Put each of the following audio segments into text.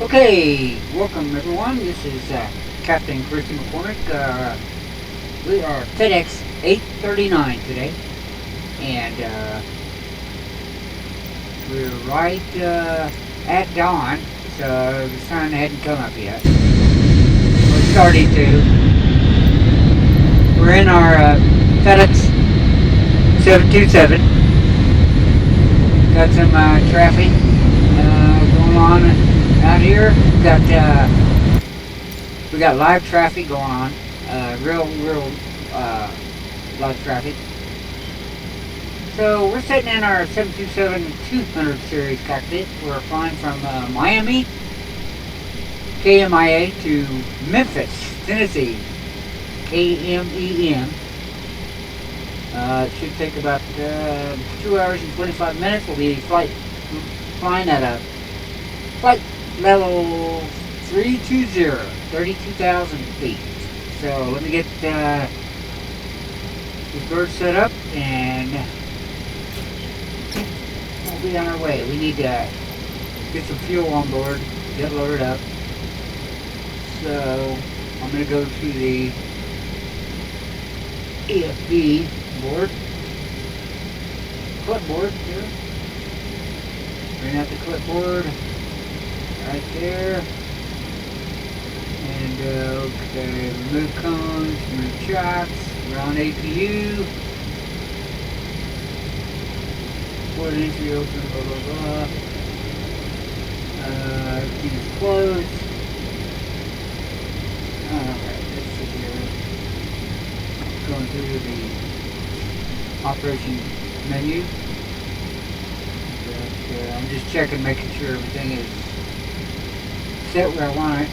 Okay, welcome everyone. This is Captain Christy McCormick. We are FedEx 839 today, and we're right at dawn, so the sun hadn't come up yet. We're starting to. We're in our FedEx 727. Got some traffic going on out here. We got live traffic going on. Real live traffic. So we're sitting in our 727-200 series cockpit. We're flying from Miami, KMIA, to Memphis, Tennessee, KMEM. It should take about 2 hours and 25 minutes. We'll be flying at a flight level 320, 32,000 feet. So let me get this bird set up and we'll be on our way. We need to get some fuel on board, get loaded up. So I'm going to go to the EFB board, clipboard here. Bring out the clipboard right there. And okay, remove cones, remove chocks, round APU. Port entry open, blah blah blah. Everything is closed. Alright, let's see here. Going through the operation menu. But, I'm just checking, making sure everything is set where I want it.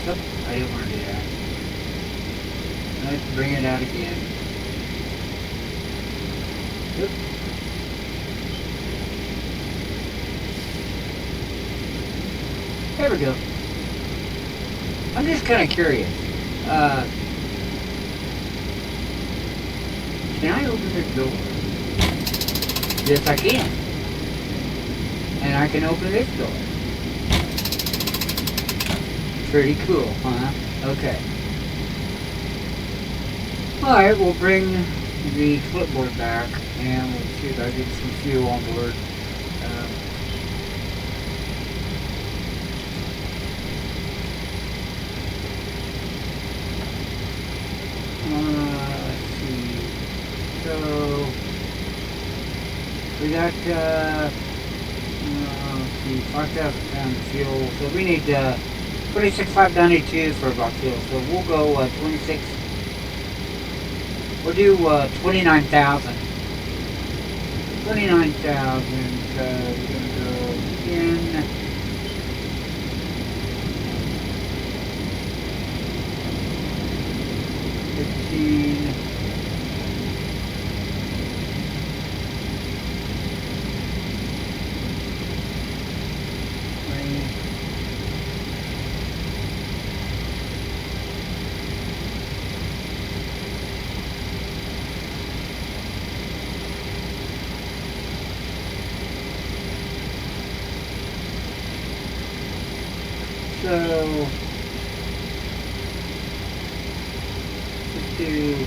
Oh, I didn't want to do that. Let's bring it out again. Oop. There we go. I'm just kind of curious. Can I open this door? Yes, I can. And I can open this door. Pretty cool, huh? Okay. Alright, we'll bring the clipboard back and we'll see if I get some fuel on board. Let's see. So, we got, let's see, 5,000 pounds of fuel. So we need 26,592 for about fuel. So we'll go 26. We'll do 29,000. 29,000. We're gonna go again. 15. So, let's do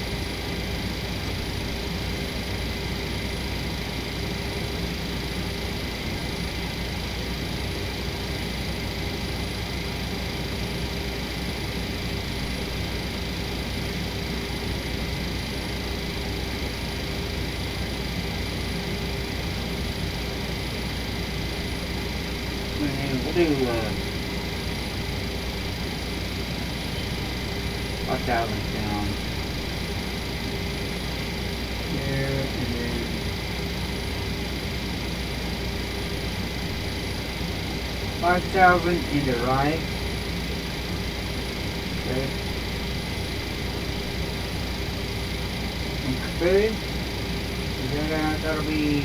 5,000 pounds there, and then 5,000 into right. Okay. Okay. That'll be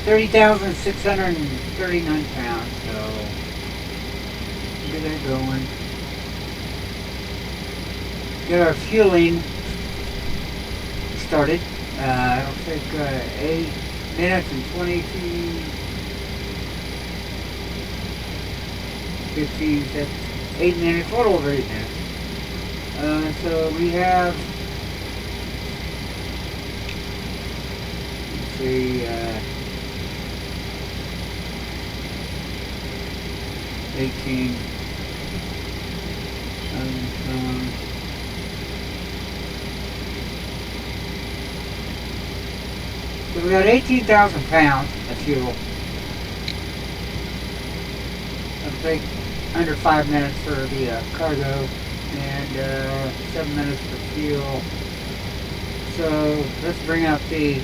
30,639 pounds. So get that going. Get our fueling started. It'll take 8 minutes and 22, 15, that's 8 minutes, a little over 8 minutes. So we have, let's see, 18, so we got 18,000 pounds of fuel. It'll take under 5 minutes for the cargo and 7 minutes for fuel. So let's bring up the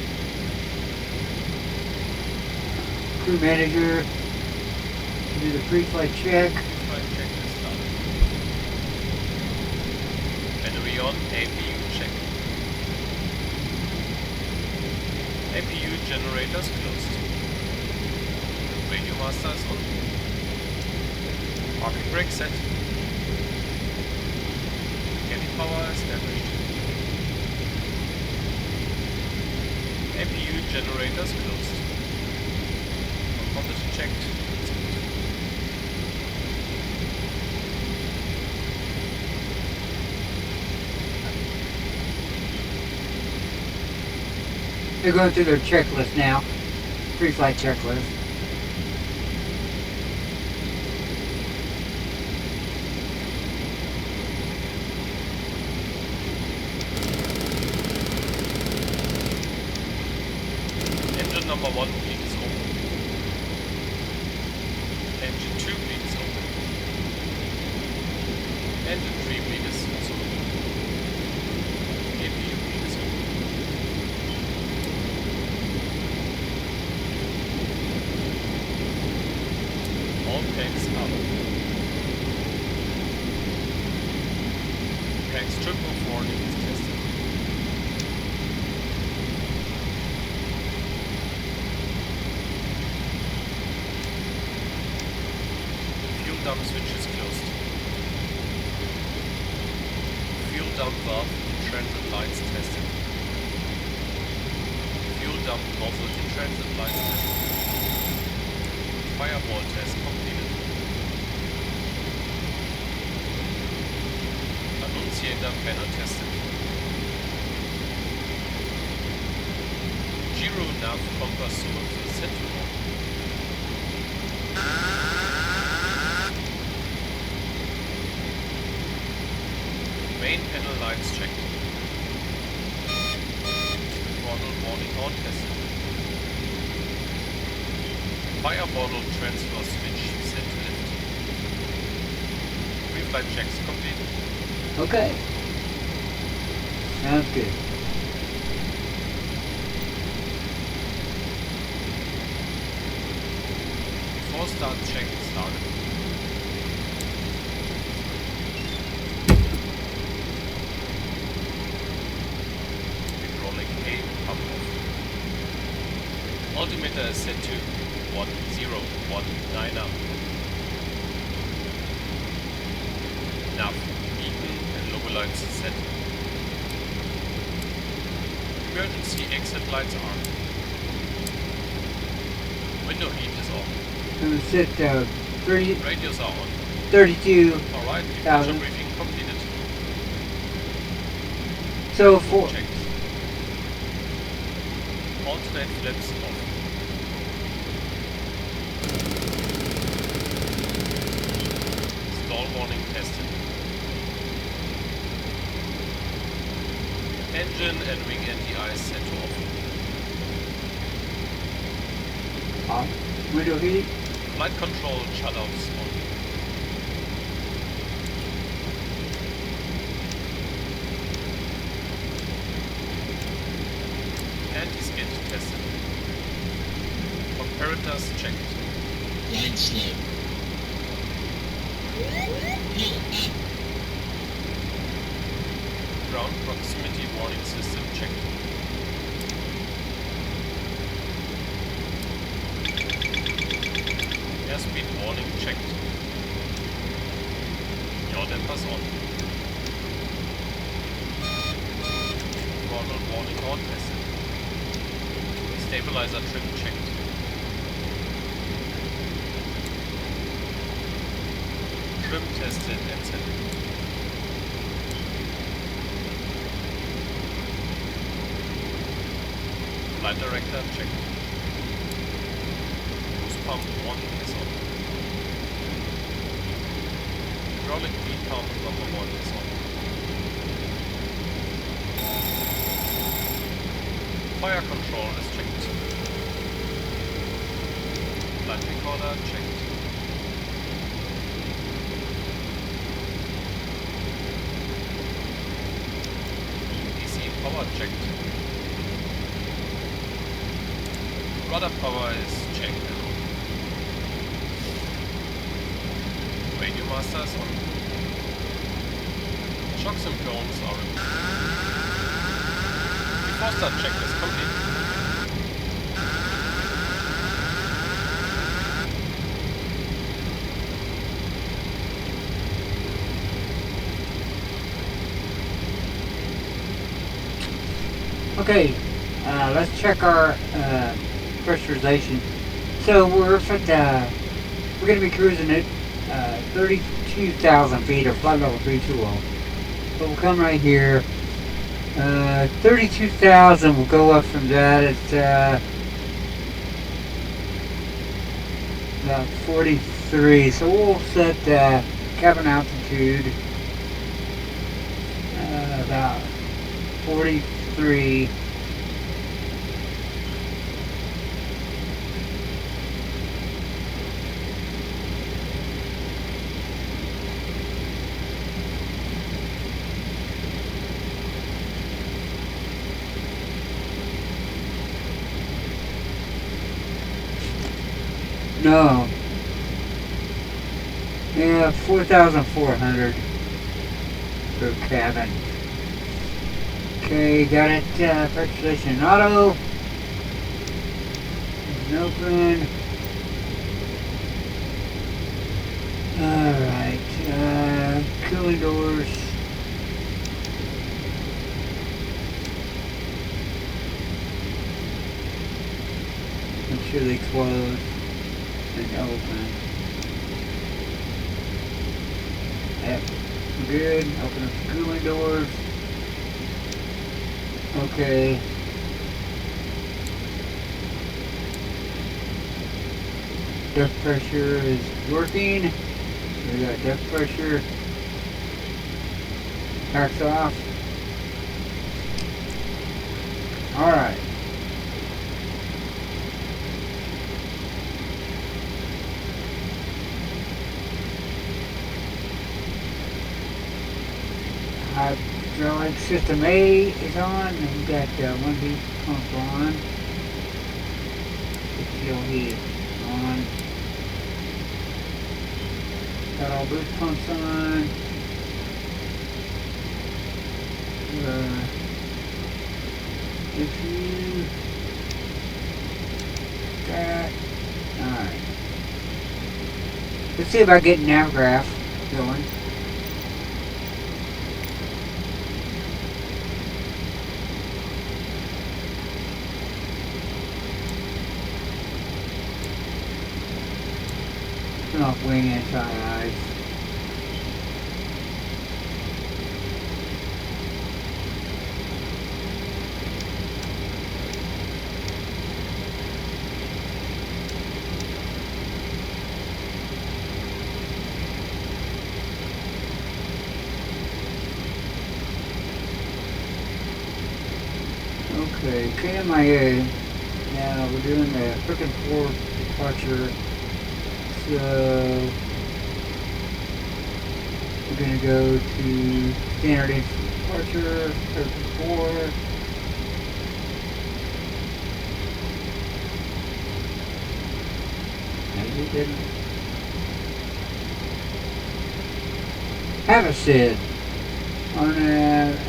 crew manager to do the pre-flight check. Pre-flight check is started. Battery on, APU check. APU generators closed. Radio master is on. Parking brake set. Cabin power established. APU generators closed. Composition checked. They're going through their checklist now, pre-flight checklist. Engine number 1 bleed is open. Engine 2 bleed is open. Engine 3 bleed is also open. APU bleed is open. All tanks are open. Tanks turbo warning is tested. Fuel dump switch is closed. Fuel dump valve in transit lights tested. Fuel dump nozzle in transit lights tested. Fireball test completed. Annunciator panel tested. Gyro nav compass source set to on. Main panel lights checked. Throttle warning on tested. Fire bottle transfer switch set to lift. Pre-flight checks completed. Okay. Sounds good. Before start check started. Hydraulic A pump off. Altimeter is set to 1019 up. Nav, beacon and logo lights set. Emergency exit lights are. Window heat is on. I'm going to sit 30, Radios are on. 32. Alright, departure briefing completed. So for Checked. Alternate flaps off. Stall warning tested. Engine and wing NDI set to off. window heat. Flight control shutoffs on. Anti-skid tested. Comparators checked. Line slow. Ground proximity warning system checked. Airspeed warning checked. Yaw dampers on. Throttle warning on tested. Stabilizer trim checked. Trim tested and set. Flight director checked. Boost pump 1 is on. Hydraulic feed pump number 1 is on. Fire control is checked. Flight recorder checked. DC power checked. Rudder power is checked now. Radio master is on. Shocks and cones are removed. Before start check is complete. Okay, let's check our pressurization. So we're going to be cruising at 32,000 feet or flight level 320. So we'll come right here. 32,000. We'll go up from that at about 43. So we'll set cabin altitude about 43. No. Yeah, 4,400 per cabin. Okay, got it. Pressurization auto. Open. Alright. Cooling doors. Make sure they close and open. Yep. Good. Open up the cooling doors. Okay. Depth pressure is working. We got depth pressure. Packs off. Alright. Hydraulic system A is on, and we've got one heat pump on. The fuel heat is on. Got all boost pumps on. If you that, alright. Let's see about getting nav graph going. Turn off wing anti-ice. Okay, KMIA. Now we're doing the frickin' 4 departure. So we're going to go to standard departure, 34. Maybe it didn't. Have a Sid on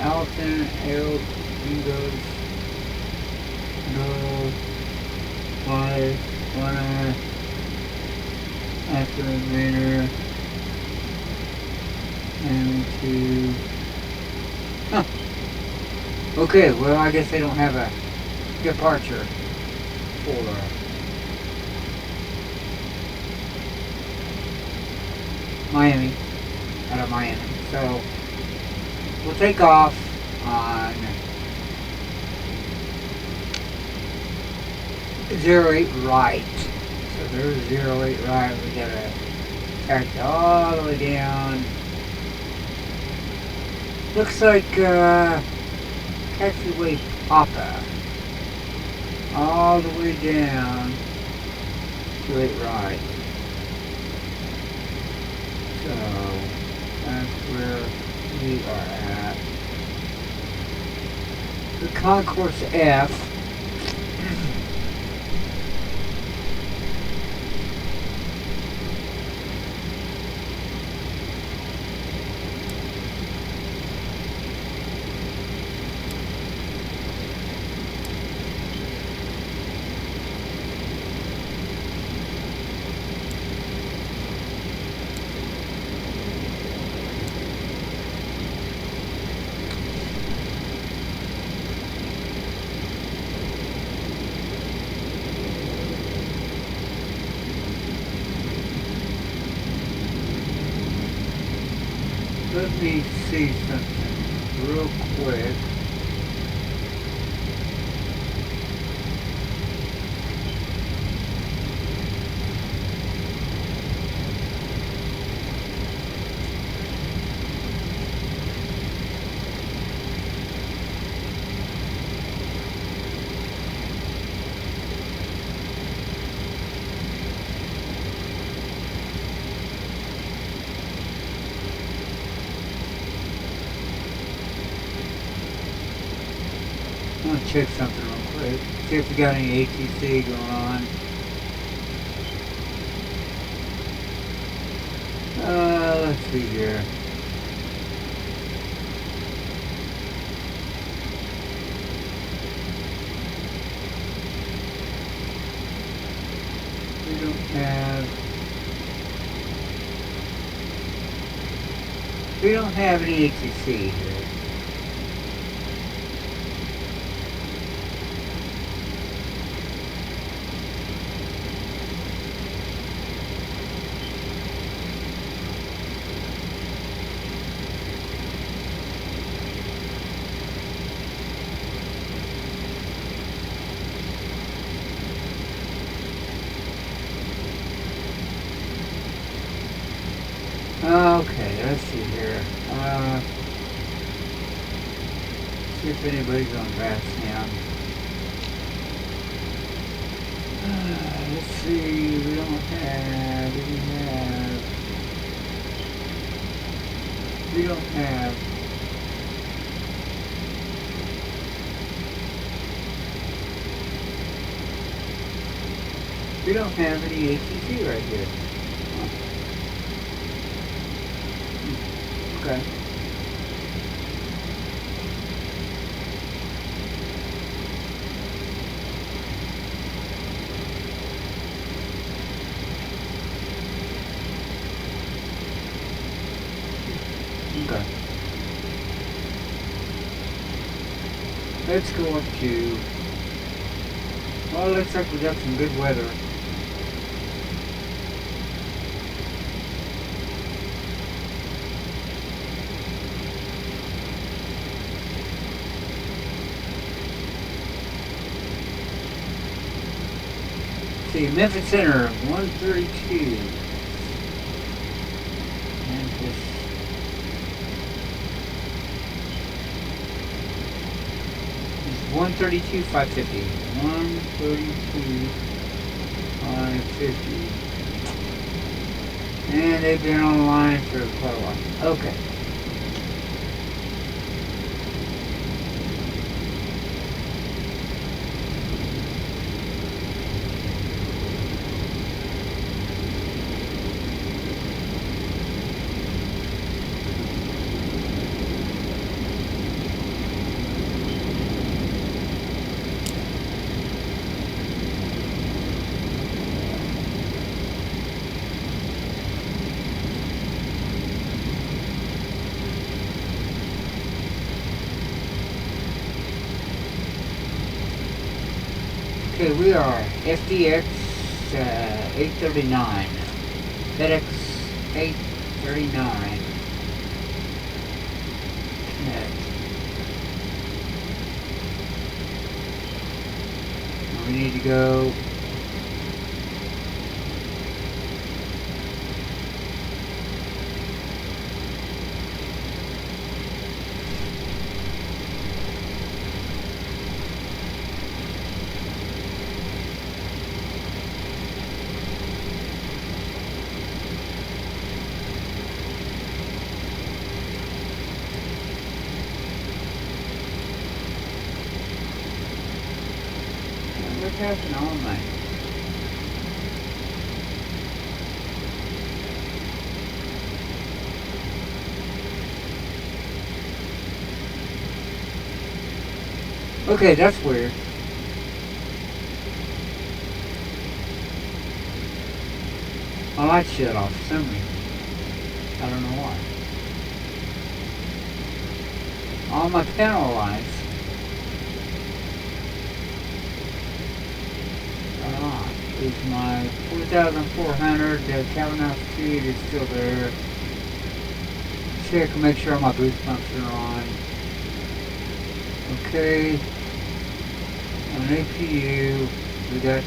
Alton L. Bingos. No. Why? After Manor and to okay, well I guess they don't have a departure. for Miami, out of Miami. So we'll take off on 08 right. So there's 08 right. We gotta track it all the way down. Looks like taxiway Papa. All the way down to 8 right. So that's where we are at. The Concourse F. Let me see something real quick. I'm gonna check something real quick. See if we got any ATC going on. Let's see here. We don't have any ATC here. Okay, let's see here. See if anybody's on bats now. Let's see, we don't have. We don't have any ATC right here. Okay. Okay. Let's go up to. Well, looks like we got some good weather. See, Memphis Center, 132. Memphis. It's 132, 550. 132, 550. And they've been online for quite a while. Okay. Okay, we are FDX 839. FedEx 839. Okay. We need to go. What's happening all night? Okay, that's weird. My light shut off for some reason. I don't know why. All my panel lights are on. Is my 4,400 cabin altitude is still there. Check and make sure all my boost pumps are on. Okay. On APU, we got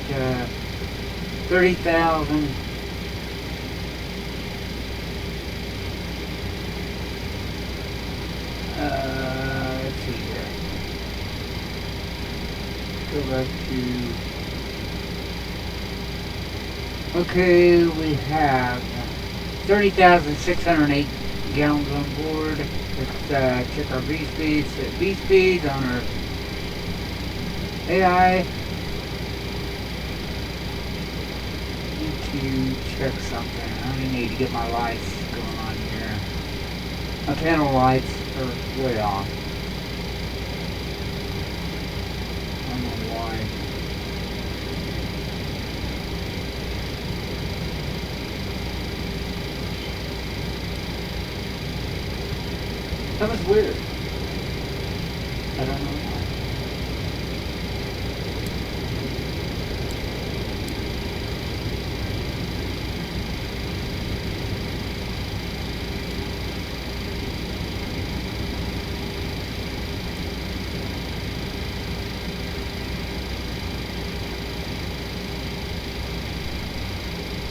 30,000. Let's see here. Go back to. Okay, we have 30,608 gallons on board. Let's check our V speeds. V speeds on our AI. Need to check something. I need to get my lights going on here. My panel lights are way off. I don't know why. That was weird. I don't know why.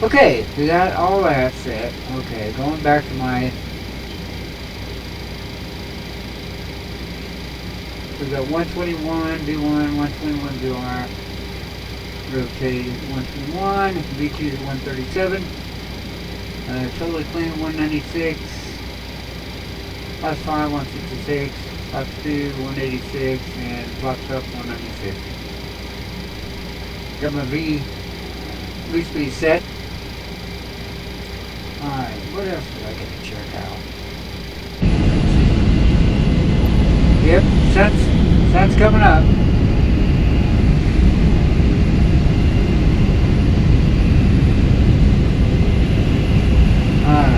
Okay, we got all that set. Okay, going back to my. We got 121, B1, 121, BR. Rotate 121, B2 is 137. Totally clean 196. Plus 5, 166. Plus 2, 186. And plus up 196. Got my V speed set. Alright, what else did I get to check out? Yep, sun's coming up. Alright.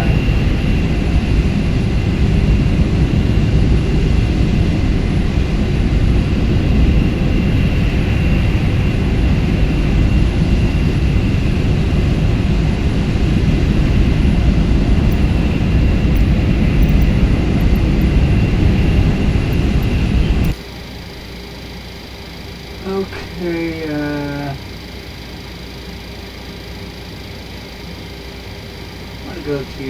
Okay, I'm gonna go to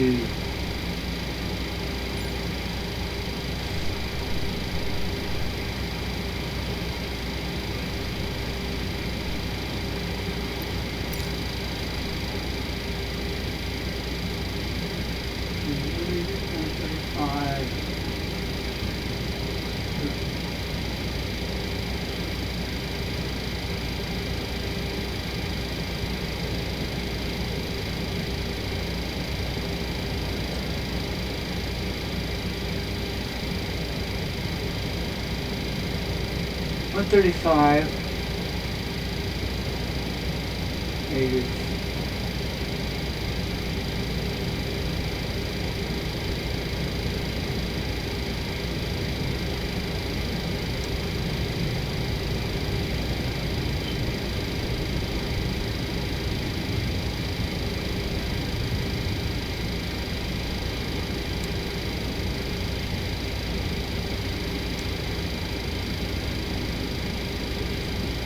$135. Native.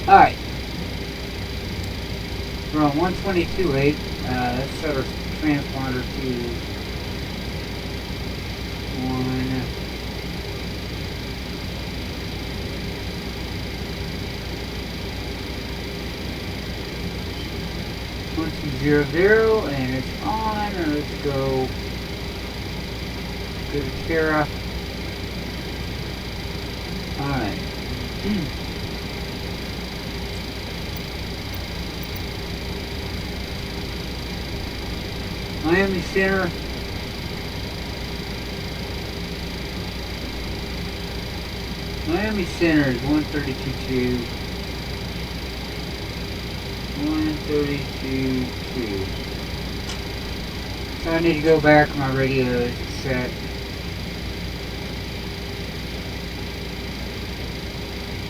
Alright. We're on 122.8. Let's set our transponder to 1200, and it's on. And let's go to Kara. Alright. Miami Center. Miami Center is 132.2. 132.2. So I need to go back. My radio is set.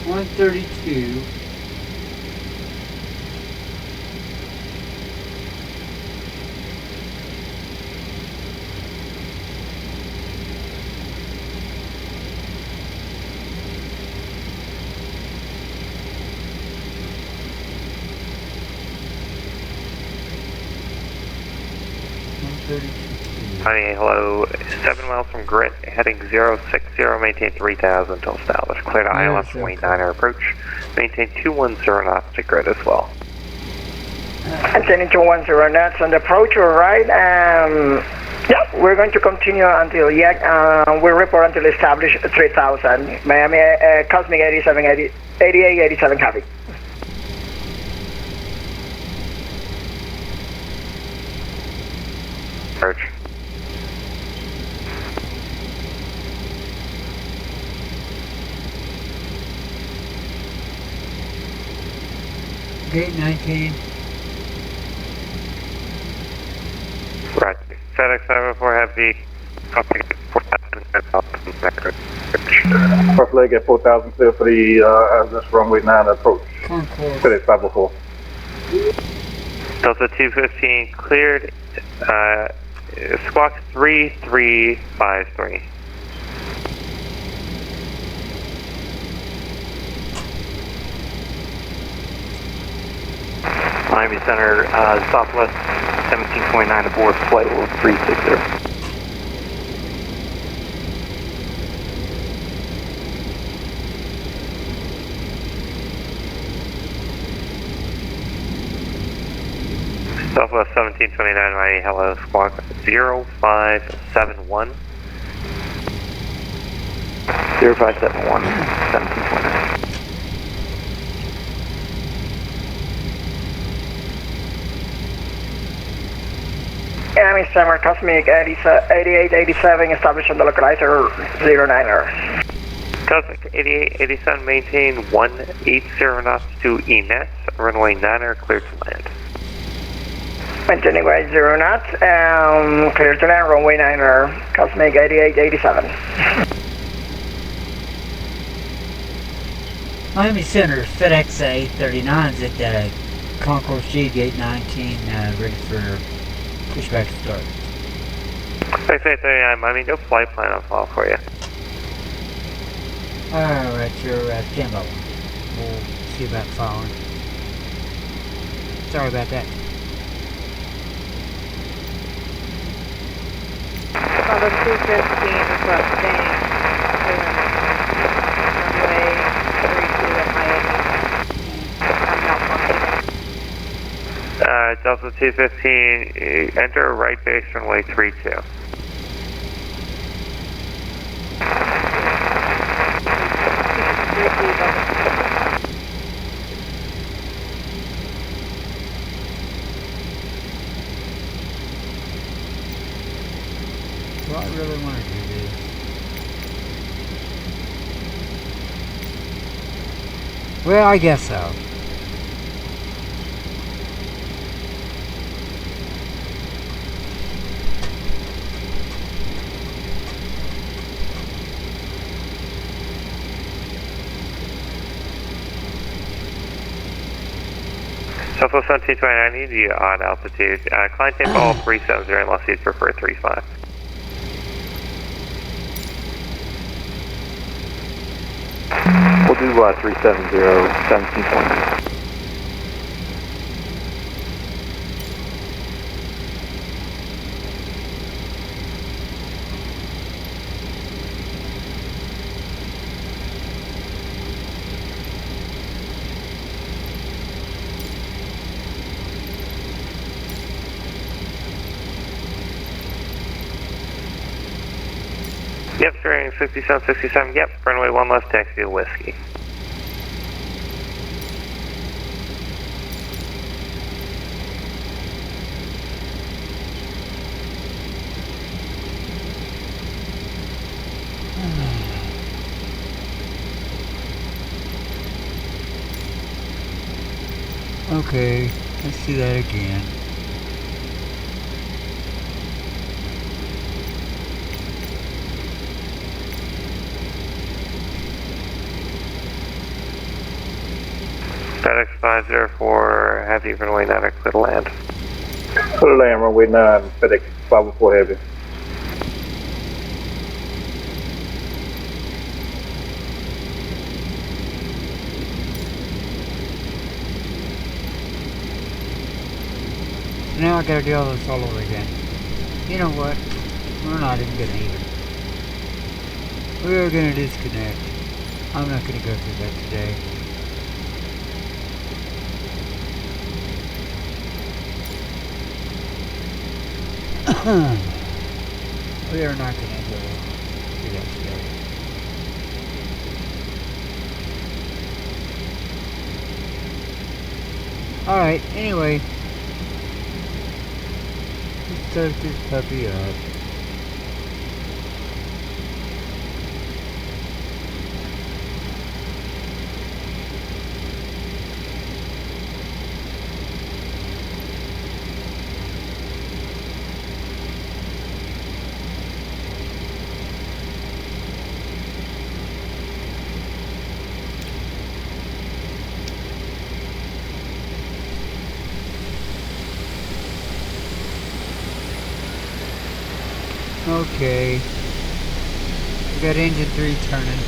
One 32. Honey, hello. 7 miles from grid, heading 060, maintain 3000 until established. Clear to ILS from wing 9 approach. Maintain 210 knots to grid as well. Maintaining 210 knots on the approach, alright. Yeah, we're going to continue until, we'll report until established 3000. Miami, Cosmic 8887 copy. Approach. Gate 19. Right. FedEx 704 Heavy. First leg at 4,000 clear for the this runway 9 approach. Concourse. FedEx 504. Delta 215 cleared. Squawk 3353. Miami Center, Southwest 1729 aboard flight level 360. Southwest 1729 Miami, hello, squawk 0571. 0571, 1729. Miami Center, Cosmic 8887, established on the localizer 09er. Cosmic 8887, maintain 180 knots to ENET, runway 9er, cleared to land. Maintaining right 0 knots, clear to land, runway 9er, Cosmic 8887. Miami Center, FedEx 839 is at Concourse G, Gate 19, ready for pushback to start. FedEx 839 Miami, no flight plan on file for you. Alright, you're standby one. We'll see about following. Sorry about that. Bravo 215 requesting runway 32 at Miami. I'm malfunctioning. Delta 215, enter right base runway 32. Well, I really want to do this. Well, I guess so. Southwest 1729, I need you on altitude. Climb tape all 370 unless you'd prefer 35. We'll do 370, 17.9. Yep, steering 6767, yep, runway 1 left, taxi to Whiskey. Okay, let's do that again. FedEx 504, Heavy, runway 9, clear to land. Clear to land, runway 9, FedEx 504 Heavy. Now I gotta do all this all over again. You know what? We're not even gonna even. We're gonna disconnect. I'm not gonna go through that today. We are not gonna go through that today. Alright, anyway. Let's start this puppy up. Okay. We got engine 3 turning.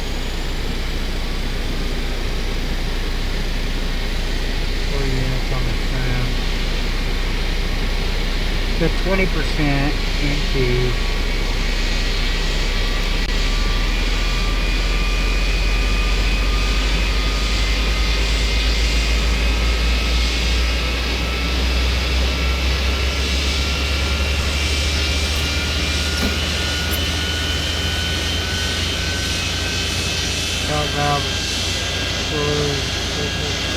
4 units on the trim. Got 20% into valve for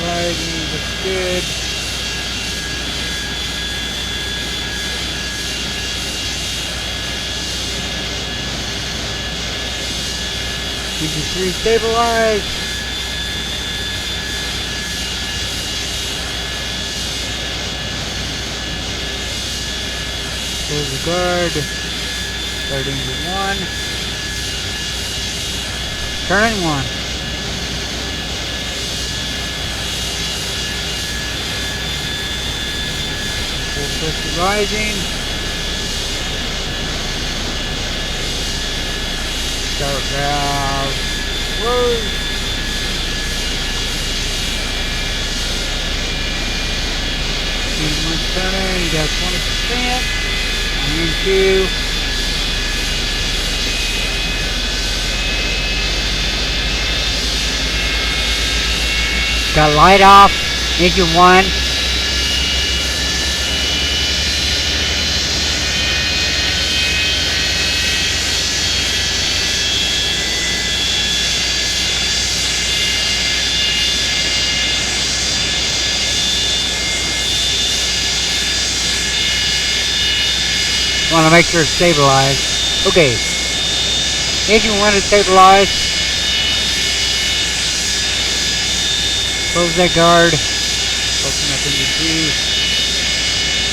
riding, looks good. Engine 3 stabilized. Close the guard. Start engine 1. Turning 1. Full pressure rising. Start valve closed. Engine 1 turning, you got 20%. Engine 2. Got light off, engine 1. Want to make sure it's stabilized. Okay. Engine 1 is stabilized. Close that guard. Open up engine 2.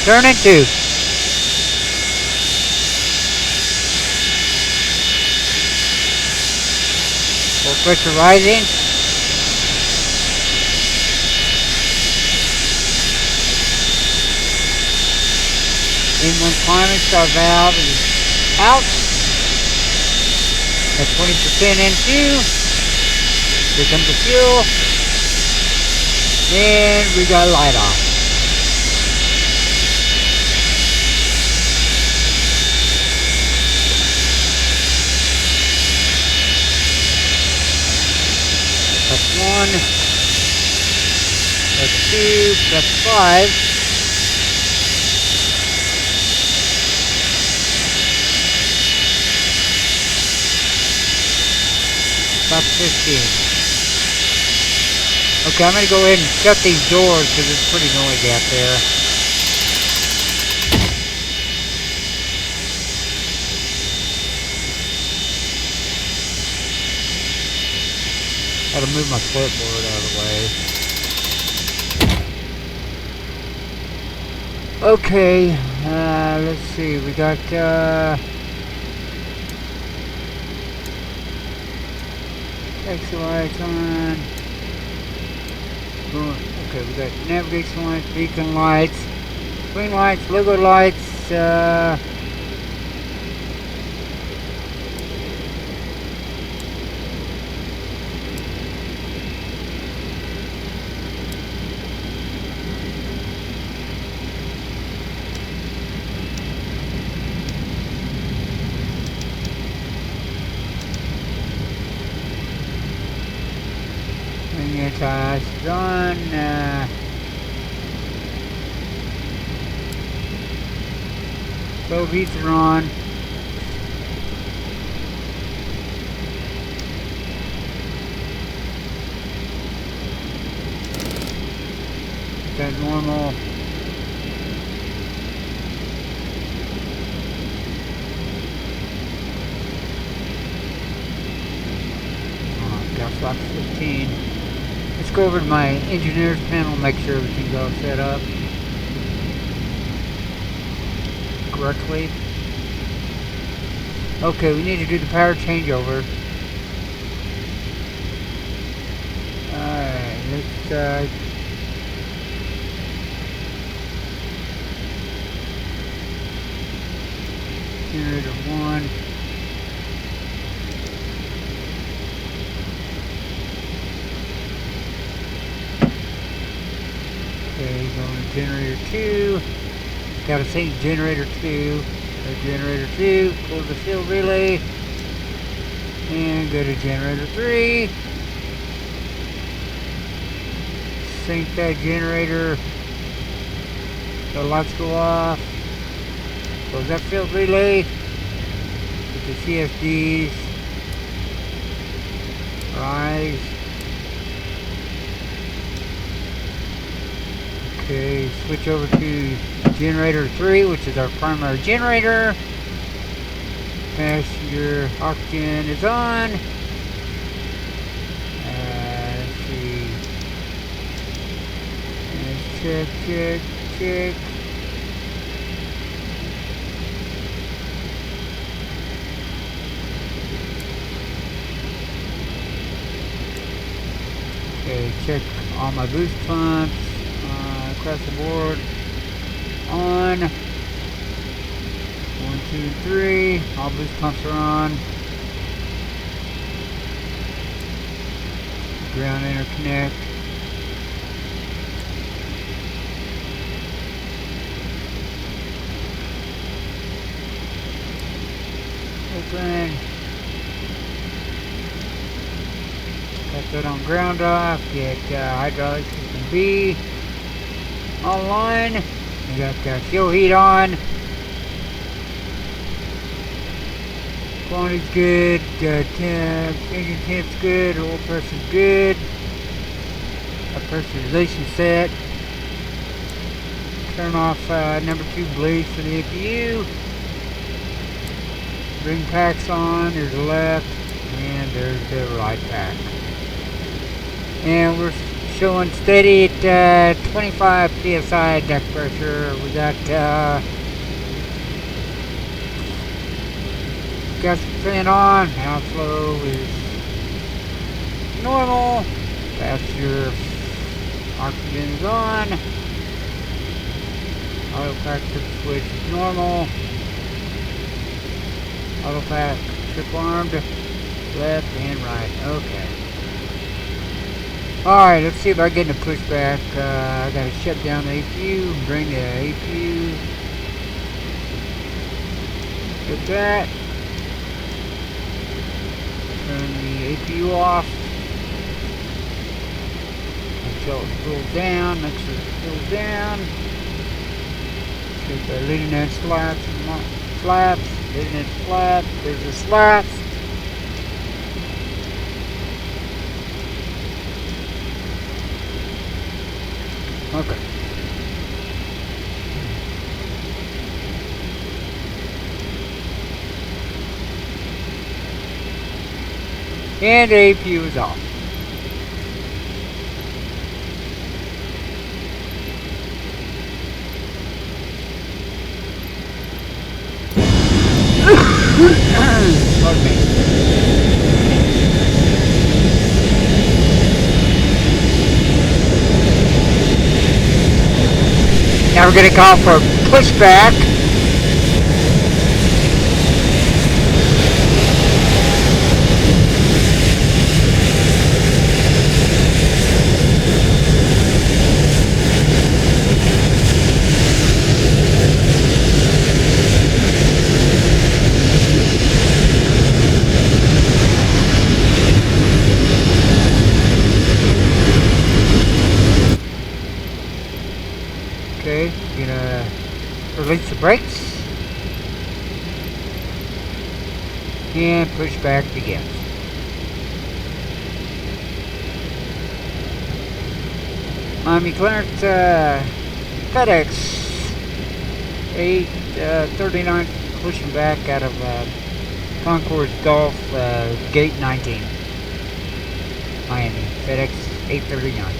Turn it 2. Full pressure rising. Engine 1 climbing, start valve is out. That's 20% in 2. Here comes the fuel. And we got light off. Press 1. Press 2. Press 5. About 15. Okay, I'm going to go ahead and shut these doors because it's pretty noisy out there. Gotta move my clipboard out of the way. Okay, let's see, we got, exit lights on. Okay, we got navigation lights, beacon lights, green lights, logo lights, anti-ice is on, both heats are on. Got normal. Gas box 15. Let's go over to my engineer's panel, make sure everything's all set up correctly. Okay, we need to do the power changeover. Alright, let's generator 1. Okay, going to generator 2. Gotta sync generator 2. Go to generator 2, close the field relay, and go to generator 3. Sync that generator. The lights go off. Close that field relay. Get the CFDs. Rise. Okay, switch over to generator 3, which is our primary generator. Passenger oxygen is on. Let's see. Let's check. Okay, check all my boost pumps. Across the board. On. 1, 2, 3. All boost pumps are on. Ground interconnect. Open. Got that on ground off. Get hydraulic system B online. We got fuel heat on. Quantity's good. Engine temp's good. Oil pressure's good. Pressurization set. Turn off number 2 blades for the APU. Ring packs on. There's the left, and there's the right pack. And we're showing steady at 25 psi deck pressure. We got gas fan on. Outflow is normal. Passenger oxygen is on. Auto pack trip switch is normal. Auto pack trip armed left and right. Okay. Alright, let's see if I get a pushback. I gotta shut down the APU, bring the APU. Get that. Turn the APU off. Until it cools down, make sure it cools down. Get the leading edge flaps, leading edge flaps, there's the slats. Okay. And the APU is off. Pardon me. Now we're going to call for pushback. Okay, gonna release the brakes and pushback begins. Miami clearance, FedEx 839 pushing back out of Concourse Golf Gate 19. Miami, FedEx 839.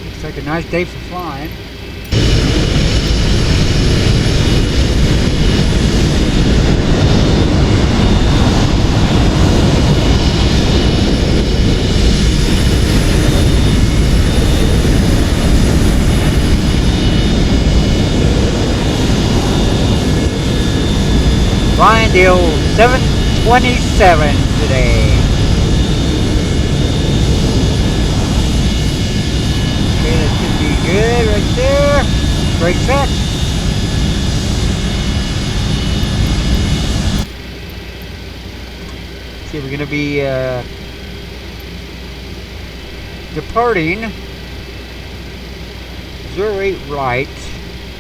Looks like a nice day for flying. Flying the old 727 today. Okay, that should be good right there. Brake set. See, we're going to be departing 08 right,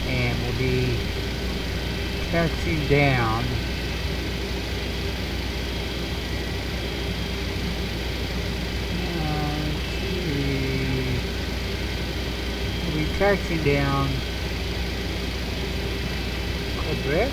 and we'll be taxiing down. Taxiing down Quebec.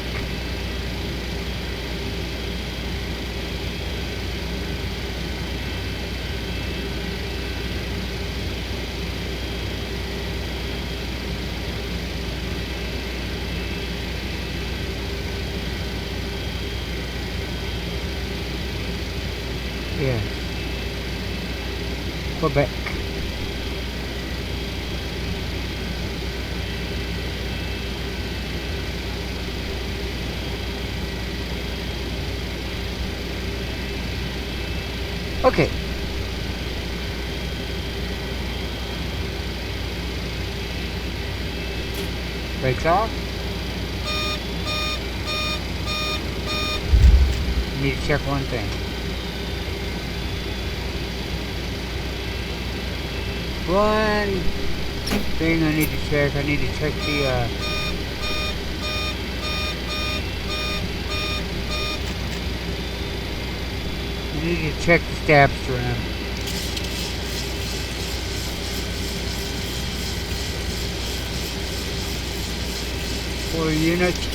Yes, Quebec. Okay. Brakes off. Need to check one thing. One thing I need to check. I need to check the I need to check the stab trim. Four units.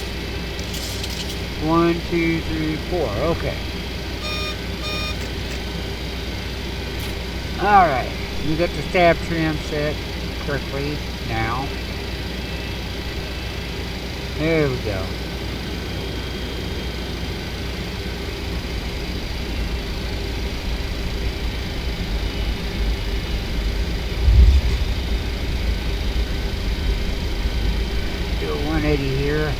1, 2, 3, 4. Okay. Alright. You got the stab trim set correctly now. There we go. Do a 180 here.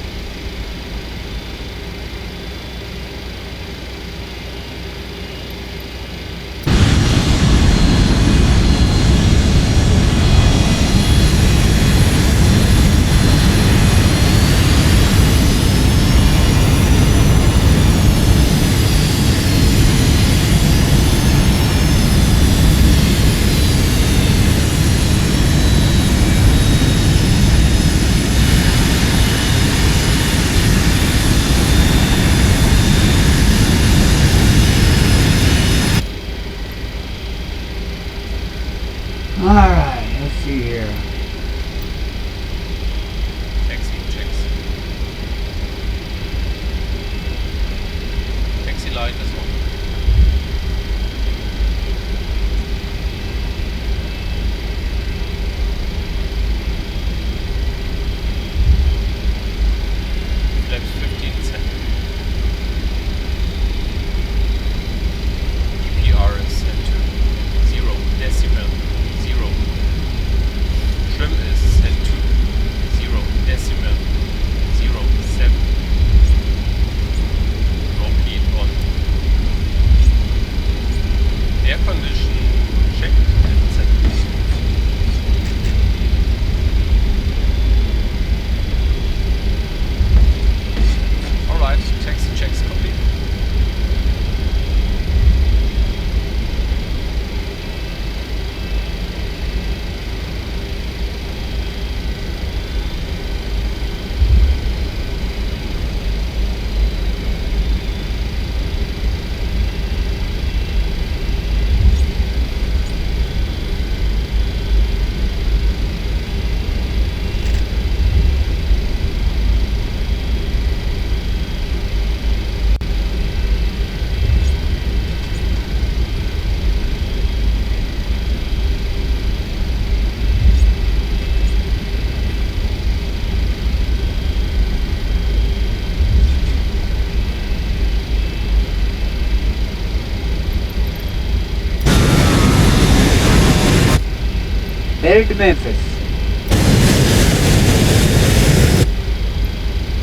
headed to Memphis.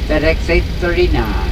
FedEx 839.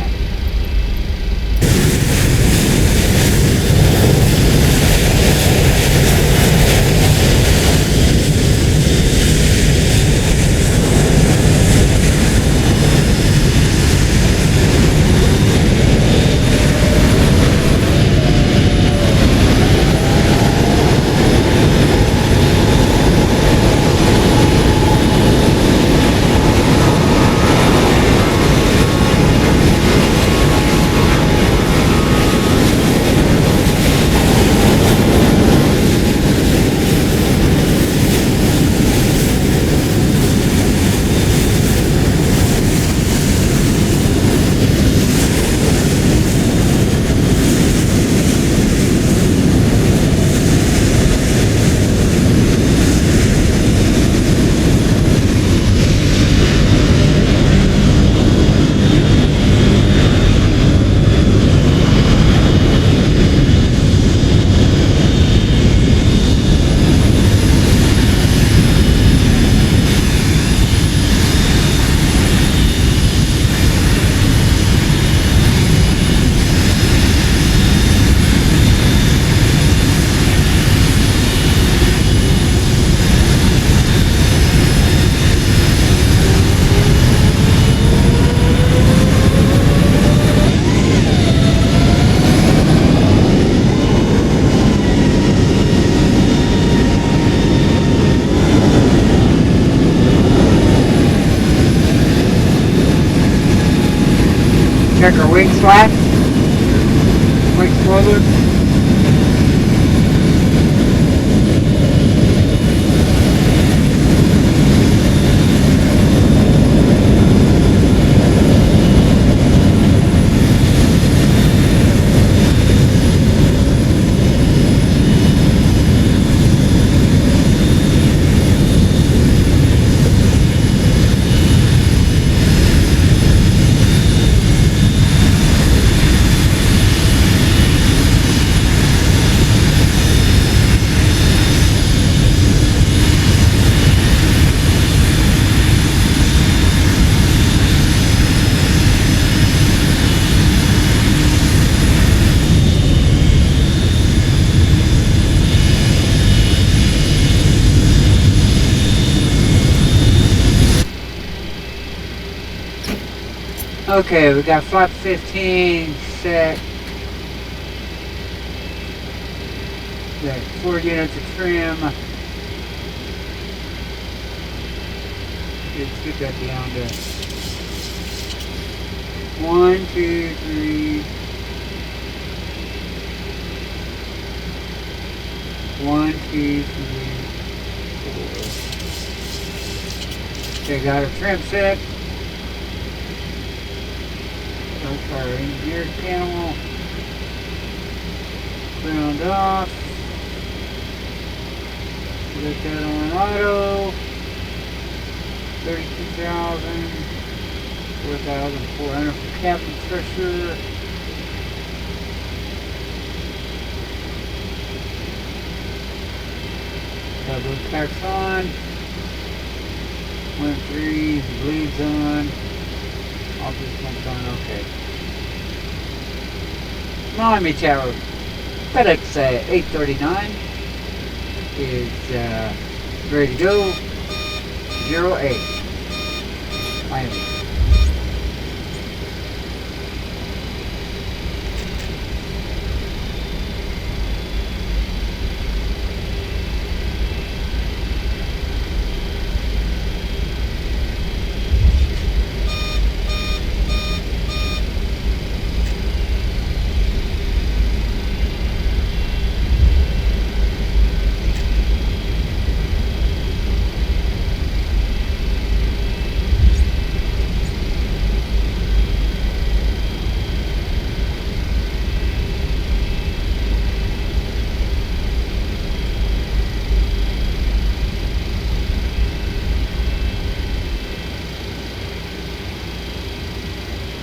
Check our wing slack, wing spoiler. Okay, we got flap 15 set. Got 4 units of trim. Let's get that down to 1, 2, 3. 1, 2, 3, 4. Okay, got our trim set. Our engineered panel ground off. Put that on auto. 32,000, 4,400 for cabin pressure. Got those packs on. 1, 3, bleeds on. All this one's on, okay. Miami Tower, FedEx 839 is ready to go. 08, Miami.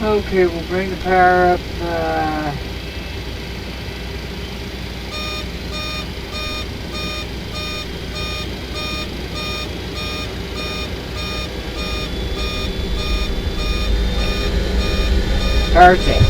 Okay, we'll bring the power up. Perfect.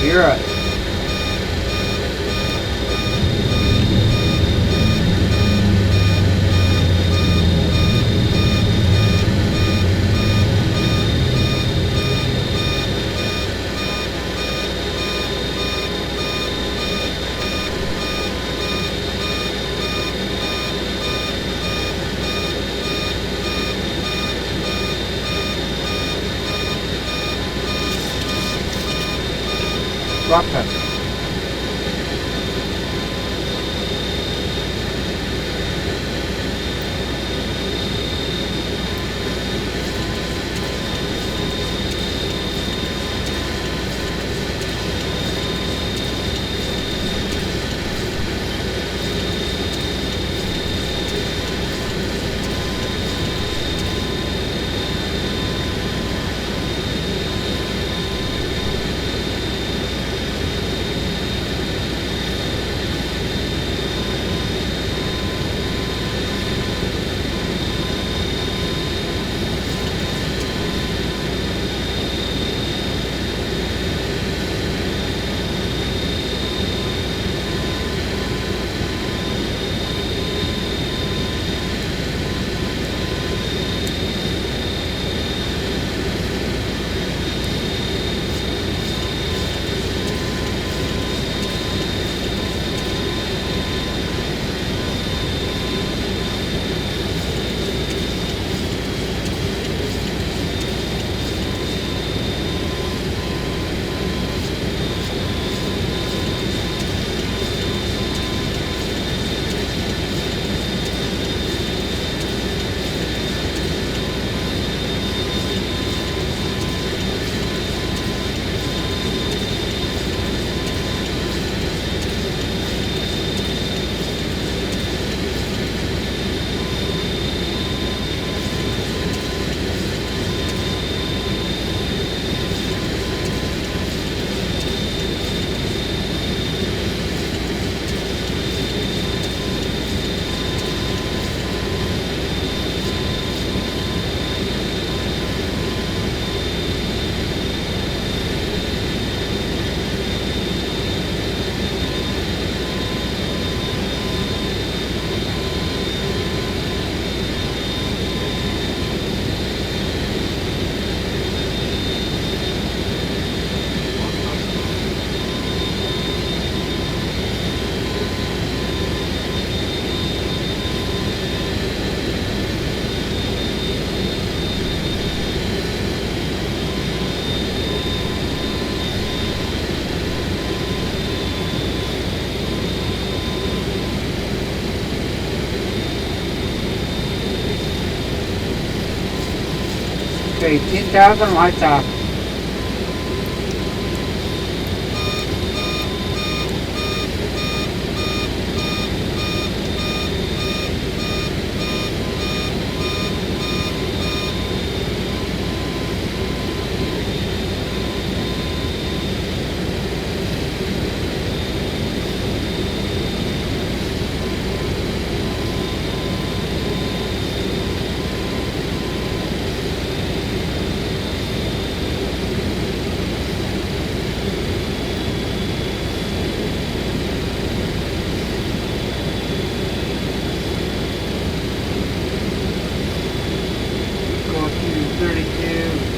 You're right. Rock pepper. Okay, 10,000 lights off. Go to 32.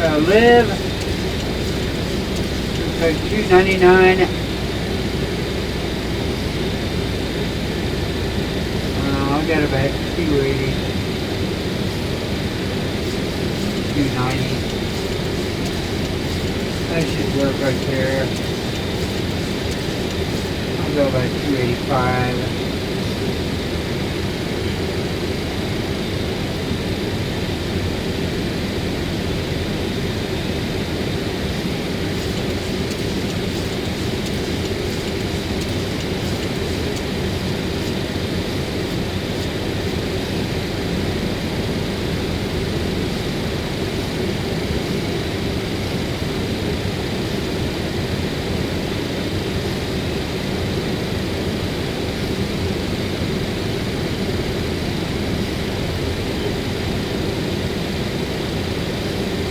Live. Code 299. I got about 280. 290. That should work right there. I'll go about 285.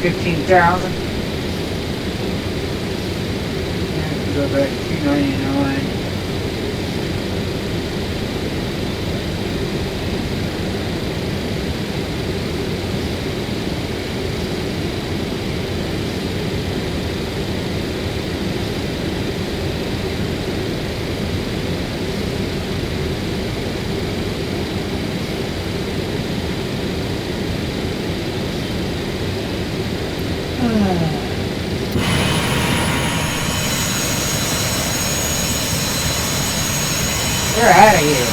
$15,000. Go back to 299. We're out of here.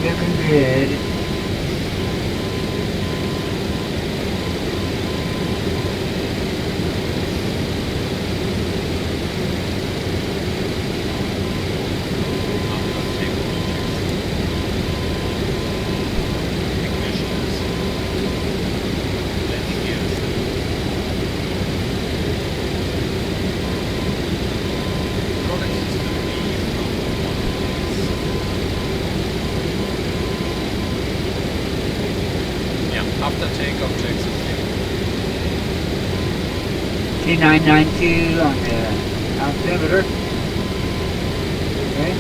Looking good. After takeoff, checks okay. T992 on the altimeter. Okay.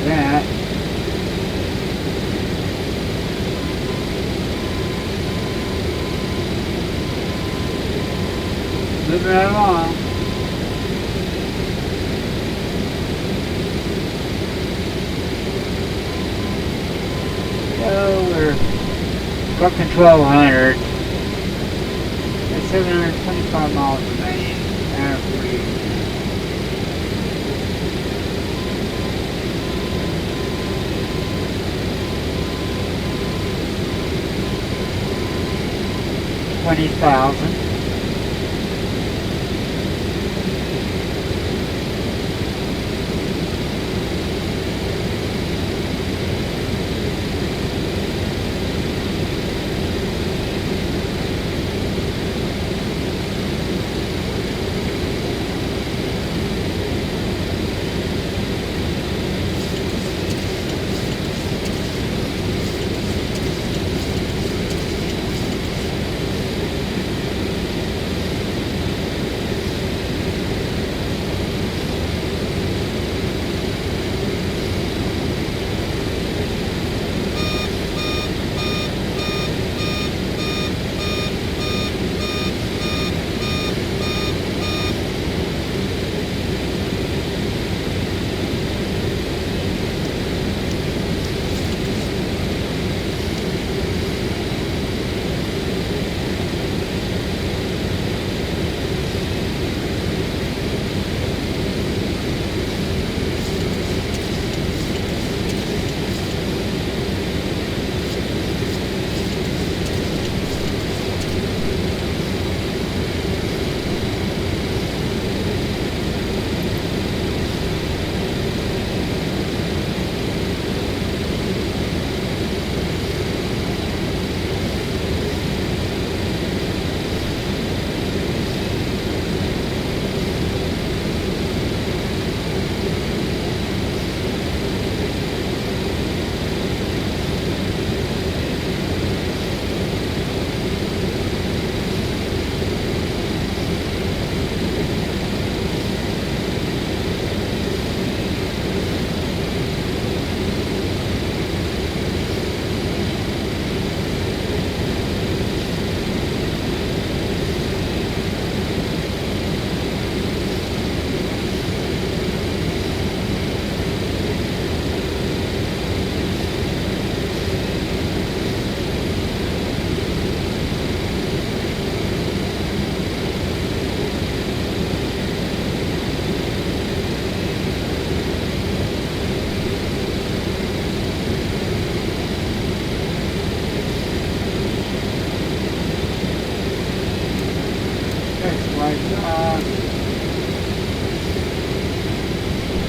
That. Moving right along. So we're fucking 1200. That's 725 miles remaining. Average. $20,000.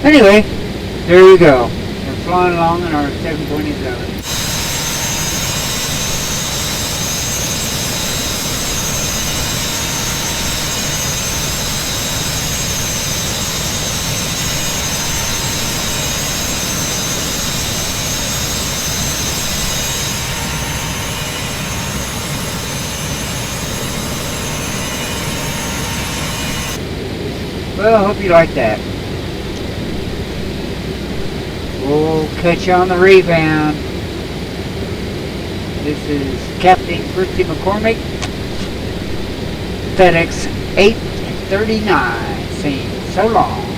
Anyway, there you go. We're flying along in our 727. Well, I hope you like that. We'll catch you on the rebound. This is Captain Christy McCormick, FedEx 839, saying so long.